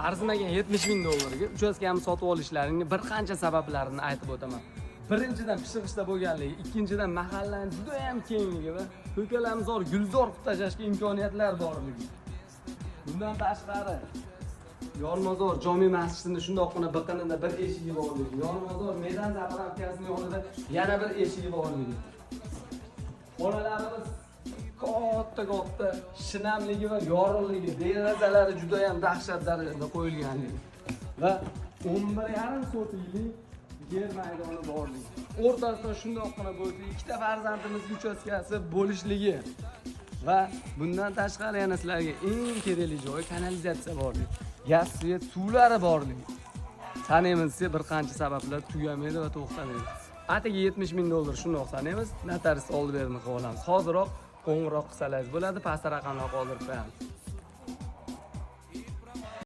arzimagan 70 ming dollarga uchastkani sotib olishlaringni bir qancha sabablarini aytib o'taman. Birinchidan pishirishda bo'lganligi, ikkinchidan mahallaning juda ham kengligi va ko'kalamzor, gulzor qilib tashlashga imkoniyatlar borligi. Bundan tashqari Yormozor jome masjidini shundoqqina biqinida bir eshigi borligi, Yormozor Medan zapravkasining yonida yana bir eshigi borligi. Bolalarimiz katta shinamligi va yorug'ligi, derazalari juda ham dahshat darajada qo'yilganligi va 11,5 sotiklik yer maydoni borligi. O'rtasida shundoqqina bo'lsa, ikkita farzandimizning uchastkasi bo'lishligi va bundan tashqari yana sizlarga eng kerakli joy kanalizatsiya borligi. Gaz, svet, suvlari borligi. Sanaymiz bir qancha sabablar tugamaydi va to'xtamaydi. Atigi 70 ming dollar shundoq sanaymiz, notarius oldi berni qilib olamiz. Hoziroq qo'ng'iroq qilsangiz bo'ladi, past raqamlar qoldirib qo'yamiz.